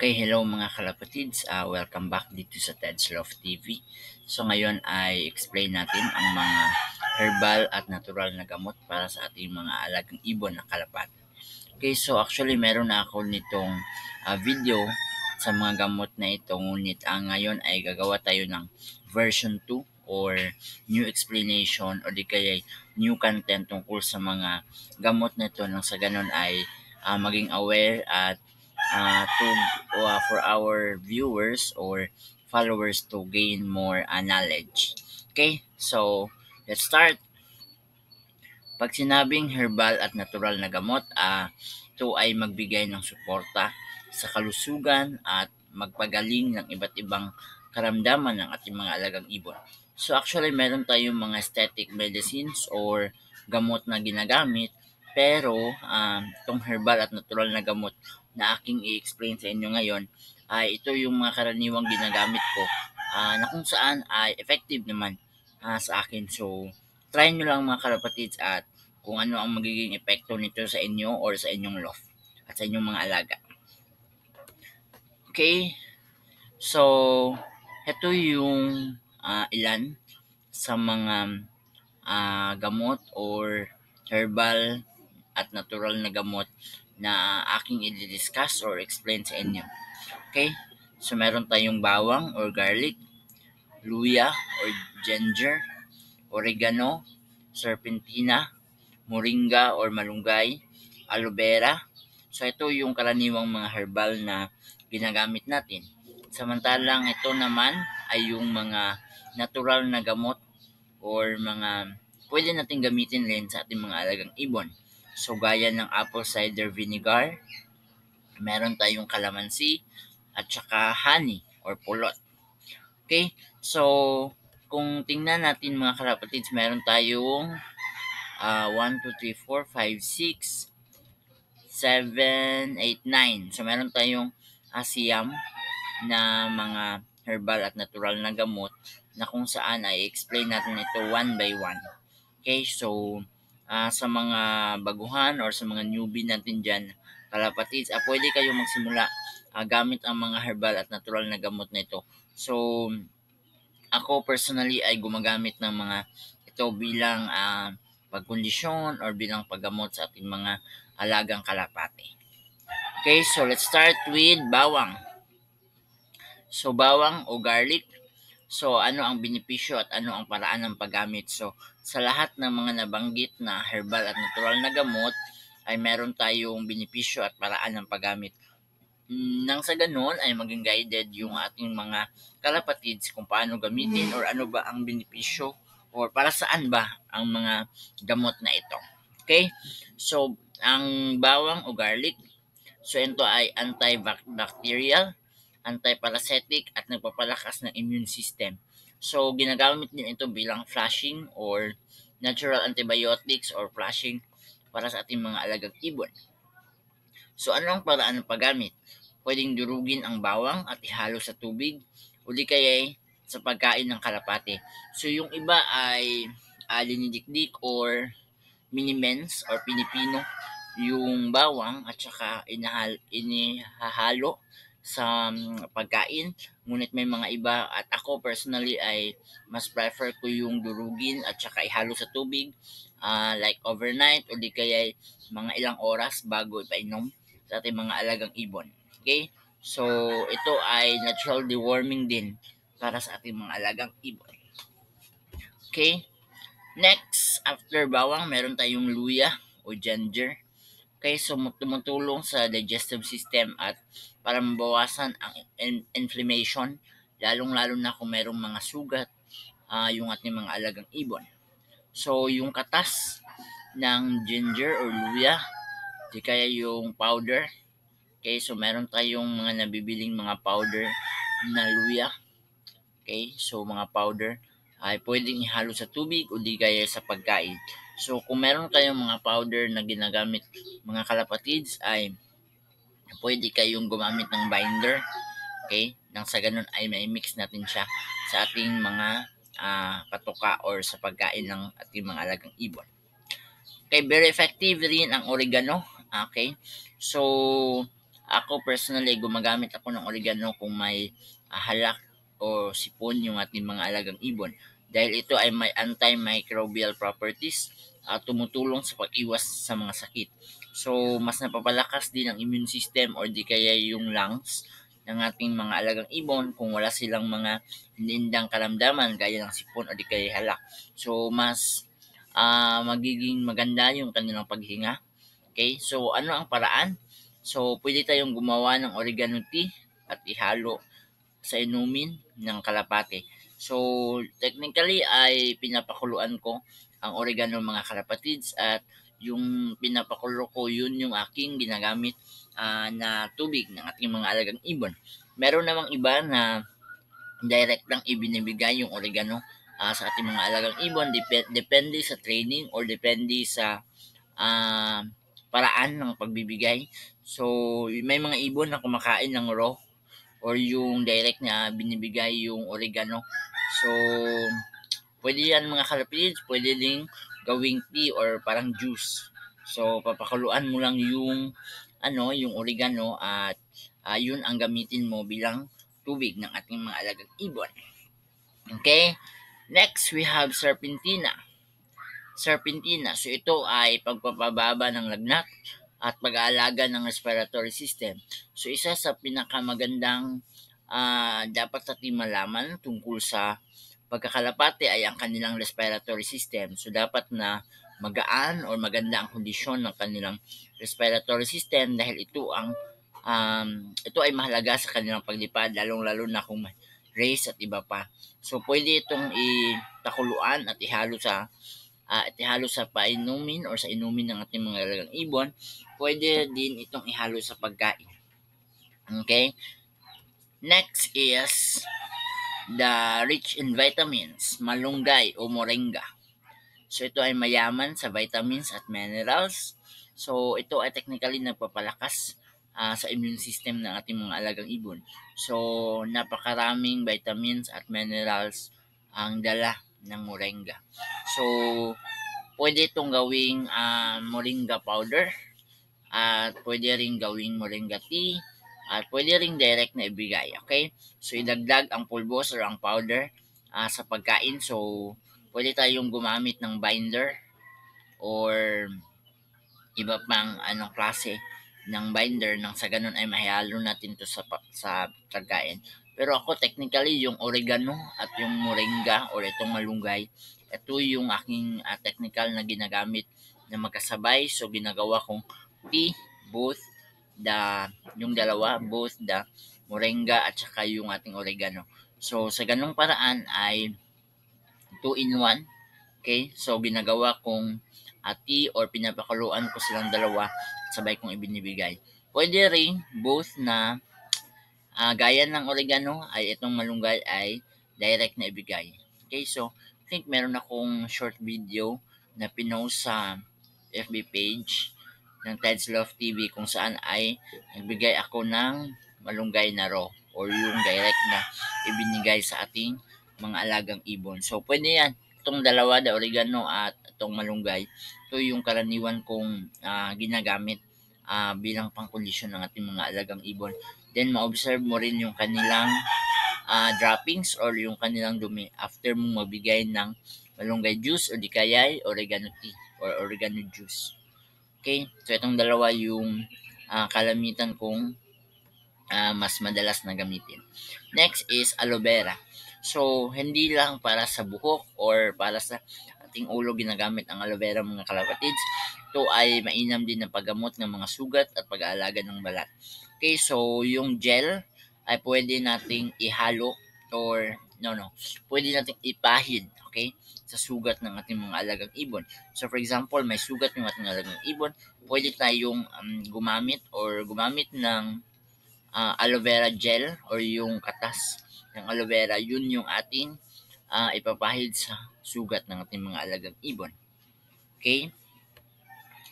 Okay, hello mga kalapatids. Welcome back dito sa Ted's Love TV. So ngayon ay explain natin ang mga herbal at natural na gamot para sa ating mga alagang ibon na kalapati. Okay, so actually meron na ako nitong video sa mga gamot na ito. Ngunit ngayon ay gagawa tayo ng version 2 or new explanation o di kaya new content tungkol sa mga gamot na ito nang sa ganun ay maging aware at for our viewers or followers to gain more knowledge. Okay, so let's start. Pag sinabing herbal at natural na gamot, ito ay magbigay ng suporta sa kalusugan at magpagaling ng iba't ibang karamdaman ng ating mga alagang ibon. So actually, meron tayong mga aesthetic medicines or gamot na ginagamit, pero itong herbal at natural na gamot na aking i-explain sa inyo ngayon, ay ito yung mga karaniwang ginagamit ko na kung saan ay effective naman sa akin. So, try nyo lang mga kalapatids at kung ano ang magiging epekto nito sa inyo or sa inyong loft at sa inyong mga alaga. Okay? So, ito yung ilan sa mga gamot or herbal at natural na gamot na aking i-discuss or explain sa inyo. Okay? So, meron tayong bawang or garlic, luya or ginger, oregano, serpentina, moringa or malunggay, aloe vera. So ito yung karaniwang mga herbal na ginagamit natin. Samantalang ito naman ay yung mga natural na gamot or mga pwede natin gamitin rin sa ating mga alagang ibon. So gaya ng apple cider vinegar, meron tayong calamansi at saka honey or pulot. Okay? So kung tingnan natin mga kalapatids, meron tayong 1, 2, 3, 4, 5, 6, 7, 8, 9. So, meron tayong siyam na mga herbal at natural na gamot na kung saan ay explain natin ito one by one. Okay, so sa mga baguhan or sa mga newbie natin dyan, kalapatids, pwede kayong magsimula gamit ang mga herbal at natural na gamot na ito. So, ako personally ay gumagamit ng mga ito bilang pagkondisyon or bilang paggamot sa ating mga alagang kalapate. Okay, so let's start with bawang. So bawang o garlic. So ano ang benepisyo at ano ang paraan ng paggamit? So sa lahat ng mga nabanggit na herbal at natural na gamot ay meron tayong benepisyo at paraan ng paggamit. Nang sa ganun ay maging guided yung ating mga kalapatids kung paano gamitin or ano ba ang benepisyo or para saan ba ang mga gamot na ito. Okay? So, ang bawang o garlic, so ito ay antibacterial, antiparasitic at nagpapalakas ng immune system. So, ginagamit din ito bilang flushing or natural antibiotics or flushing para sa ating mga alagang ibon. So, ano ang paraan ng paggamit? Pwedeng durugin ang bawang at ihalo sa tubig o di kaya sa pagkain ng kalapate. So, yung iba ay dinidikdik or minimens or pinipino yung bawang at saka inihahalo sa pagkain. Ngunit may mga iba at ako personally ay mas prefer ko yung durugin at saka ihalo sa tubig like overnight o di kaya mga ilang oras bago ipainom sa ating mga alagang ibon. Okay? So, ito ay natural deworming din para sa ating mga alagang ibon. Okay? Next, after bawang, meron tayong luya o ginger. Okay, so tumutulong sa digestive system at para mabawasan ang inflammation, lalong-lalo na kung merong mga sugat yung ating mga alagang ibon. So, yung katas ng ginger or luya, di kaya yung powder. Okay, so meron tayong mga nabibiling mga powder na luya. Okay, so mga powder ay pwedeng ihalo sa tubig o di kaya sa pagkain. So kung meron kayong mga powder na ginagamit mga kalapatids ay pwede kayong gumamit ng binder. Okay, nang sa ganun ay may mix natin siya sa ating mga patuka or sa pagkain ng ating mga alagang ibon. Okay, very effective rin ang oregano. Okay, so Ako personally, gumagamit ako ng oregano kung may halak o sipon yung ating mga alagang ibon. Dahil ito ay may antimicrobial properties, tumutulong sa pag-iwas sa mga sakit. So, mas napapalakas din ang immune system or di kaya yung lungs ng ating mga alagang ibon kung wala silang mga hinindang karamdaman gaya ng sipon o di kaya halak. So, mas magiging maganda yung kanilang paghinga. Okay, so ano ang paraan? So, pwede tayong gumawa ng oregano tea at ihalo sa inumin ng kalapate. So, technically ay pinapakuluan ko ang oregano mga kalapatids at yung pinapakulo ko yun yung aking ginagamit na tubig ng ating mga alagang ibon. Meron namang iba na direct lang ibinibigay yung oregano sa ating mga alagang ibon. Depende sa training or depende sa ah, paraan ng pagbibigay. So, may mga ibon na kumakain ng raw or yung direct na binibigay yung oregano. So, pwede yan mga kalapids, pwede ding gawing tea or parang juice. So, papakuluan mo lang yung yung oregano at yun ang gamitin mo bilang tubig ng ating mga alagang ibon. Okay? Next, we have serpentina. Serpentina. So ito ay pagpapababa ng lagnat at pag-aalaga ng respiratory system. So isa sa pinakamagandang dapat natin malaman tungkol sa pagkakalapate ay ang kanilang respiratory system. So dapat na magaan or maganda ang kondisyon ng kanilang respiratory system dahil ito ay mahalaga sa kanilang paglipad lalong-lalo na kung may race at iba pa. So pwede itong itakuluan at ihalo sa painumin or sa inumin ng ating mga alagang ibon. Pwede din itong ihalo sa pagkain. Okay? Next is the rich in vitamins, malunggay o moringa. So ito ay mayaman sa vitamins at minerals. So ito ay technically nagpapalakas sa immune system ng ating mga alagang ibon. So napakaraming vitamins at minerals ang dala ng moringa. So pwede itong gawing moringa powder at pwede ring gawing moringa tea at pwede ring direct na ibigay. Okay? So idagdag ang pulbos or ang powder sa pagkain. So pwede tayong gumamit ng binder or iba pang anong klase ng binder nang sa ganun ay mahalo natin to sa pagkain. Pero ako technically yung oregano at yung moringa or itong malunggay, ito yung aking technical na ginagamit na magkasabay. So ginagawa kong tea, both yung dalawa, both the moringa at saka yung ating oregano. So sa ganung paraan ay 2 in 1. Okay? So ginagawa kong tea or pinapakuluan ko silang dalawa sabay kong ibinibigay. Pwede rin both na gaya ng oregano ay itong malunggay ay direct na ibigay. Okay, so I think meron akong short video na pinost sa FB page ng Ted's Love TV kung saan ay nagbigay ako ng malunggay na raw or yung direct na ibinigay sa ating mga alagang ibon. So pwede yan. Itong dalawa, the oregano at itong malunggay, ito yung karaniwan kong ginagamit bilang pangkondisyon ng ating mga alagang ibon. Then ma-observe mo rin yung kanilang droppings or yung kanilang dumi after mong magbigay ng malunggay juice o di kaya oregano tea or oregano juice. Okay? So itong dalawa yung kalamitan kong mas madalas na gamitin. Next is aloe vera. So, hindi lang para sa buhok or para sa ating ulo ginagamit ang aloe vera mga kalapatids. Ito ay mainam din na paggamot ng mga sugat at pag-aalaga ng balat. Okay, so yung gel ay pwede nating ihalo or pwede nating ipahid, okay, sa sugat ng ating mga alagang ibon. So for example, may sugat yung ating alagang ibon, pwede tayong gumamit ng aloe vera gel or yung katas ng aloe vera, yun yung ating ipapahid sa sugat ng ating mga alagang ibon. Okay?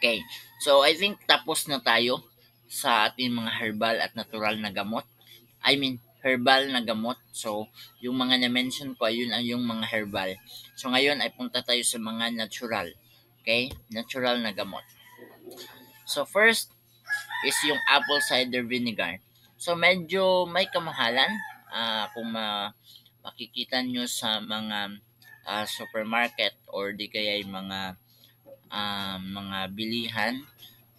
Okay. So, I think tapos na tayo sa ating mga herbal at natural na gamot. I mean, herbal na gamot. So, yung mga na-mention ko, ayun ang yung mga herbal. So, ngayon ay punta tayo sa mga natural. Okay? Natural na gamot. So, first, is yung apple cider vinegar. So medyo may kamahalan kung makikita nyo sa mga supermarket or di kaya yung mga bilihan,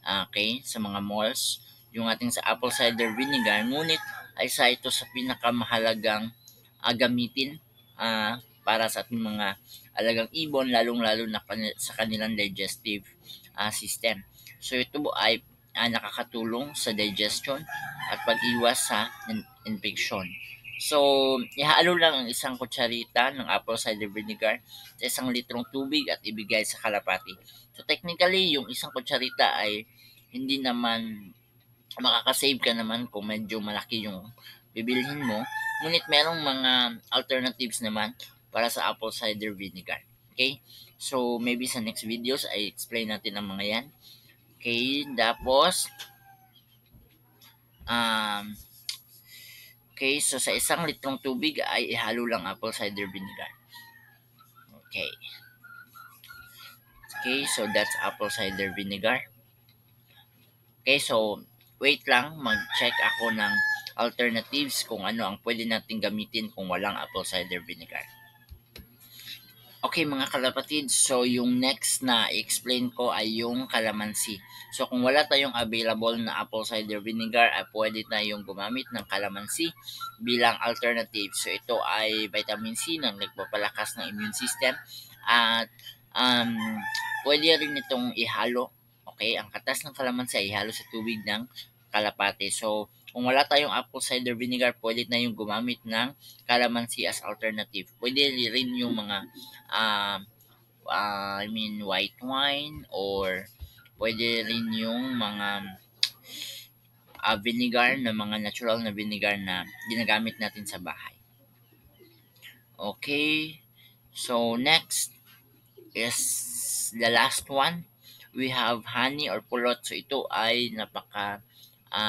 okay, sa mga malls, yung ating sa apple cider vinegar. Ngunit ay isa ito sa pinakamahalagang gamitin para sa ating mga alagang ibon, lalong-lalo na sa kanilang digestive system. So ito ay nakakatulong sa digestion at pag-iwas sa infection. So, ihalo lang ang isang kutsarita ng apple cider vinegar sa 1 litrong tubig at ibigay sa kalapati. So, technically, yung isang kutsarita ay hindi naman makakasave ka naman kung medyo malaki yung bibilhin mo. Ngunit merong mga alternatives naman para sa apple cider vinegar. Okay? So, maybe sa next videos ay explain natin ang mga yan. Okay? Tapos, okay, so sa 1 litrong tubig ay ihalo lang apple cider vinegar. Okay. Okay, so that's apple cider vinegar. Okay, so wait lang, mag-check ako ng alternatives kung ano ang pwede nating gamitin kung walang apple cider vinegar. Okay mga kalapatid, so yung next na i-explain ko ay yung calamansi. So kung wala tayong available na apple cider vinegar, ay pwede tayong gumamit ng calamansi bilang alternative. So ito ay vitamin C na nagpapalakas ng immune system at pwede rin itong ihalo. Okay, ang katas ng calamansi ay ihalo sa tubig ng kalapate. So kung wala tayong apple cider vinegar, pwede na yung gumamit ng calamansi as alternative. Pwede rin yung mga white wine or pwede rin yung mga vinegar na mga natural na vinegar na ginagamit natin sa bahay. Okay, so next is the last one. We have honey or pulot. So ito ay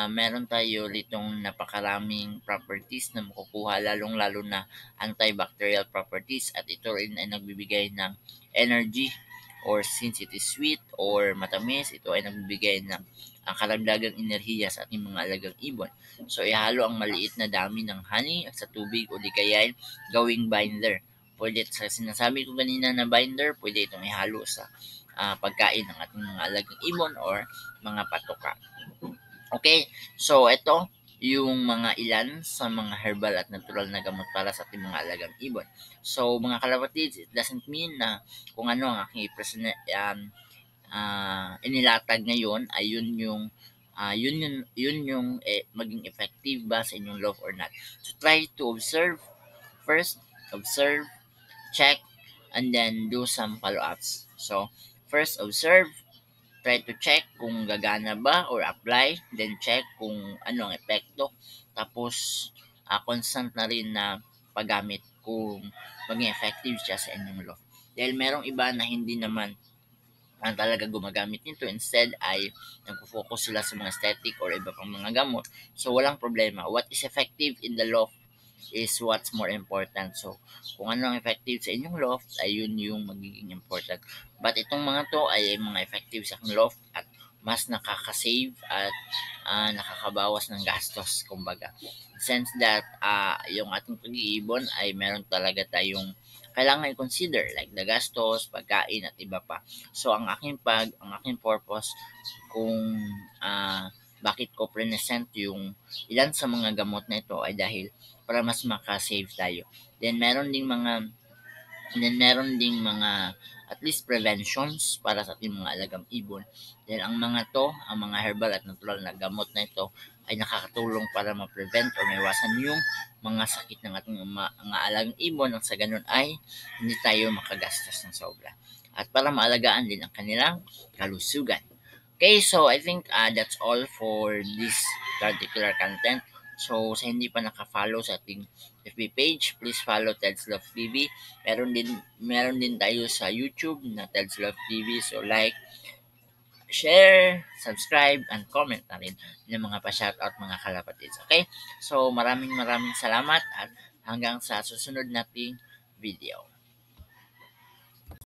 meron tayo litong napakaraming properties na makukuha, lalong-lalo na antibacterial properties, at ito rin ay nagbibigay ng energy, or since it is sweet or matamis, ito ay nagbibigay ng karagdagang enerhiya sa ating mga alagang ibon. So ihalo ang maliit na dami ng honey sa tubig o di kaya gawing binder. Pwede sa sinasabi ko kanina na binder, pwede itong ihalo sa pagkain ng ating mga alagang ibon or mga patoka. Okay, so ito yung mga ilan sa mga herbal at natural na gamot para sa ating mga alagang ibon. So mga kalapatids, it doesn't mean na kung ano ang aking inilatag ngayon ay yun yung maging effective ba sa inyong love or not. So try to observe first, observe, check, and then do some follow-ups. So first observe, try to check kung gagana ba or apply, then check kung ano ang epekto. Tapos constant na rin na paggamit kung maging effective siya sa inyong love. Dahil merong iba na hindi naman ang talaga gumagamit nito, instead ay nagpo-focus sila sa mga aesthetic or iba pang mga gamot. So walang problema. What is effective in the loft is what's more important. So kung ano ang effective sa inyong loft ay yun yung magiging important. But itong mga to ay mga effective sa aking loft at mas nakaka-save at nakakabawas ng gastos, kumbaga. Since that yung ating pag-iibon ay meron talaga tayong kailangan i-consider, like the gastos, pagkain at iba pa. So ang aking purpose kung bakit ko present yung ilan sa mga gamot na ito ay dahil para mas maka-save tayo. Meron ding mga at least preventions para sa ating mga alagang ibon. Dahil ang mga herbal at natural na gamot na ito ay nakakatulong para ma-prevent or maiwasan yung mga sakit ng ating mga alagang ibon, nang sa ganun ay hindi tayo makagastos ng sobra. At para maalagaan din ang kanilang kalusugan. Okay, so I think that's all for this particular content. So sa hindi pa naka-follow sa ating FB page, please follow Ted's Love TV. Meron din tayo sa YouTube na Ted's Love TV. So like, share, subscribe, and comment na rin ng mga pa-shoutout mga kalapatids. Okay? So maraming salamat at hanggang sa susunod nating video.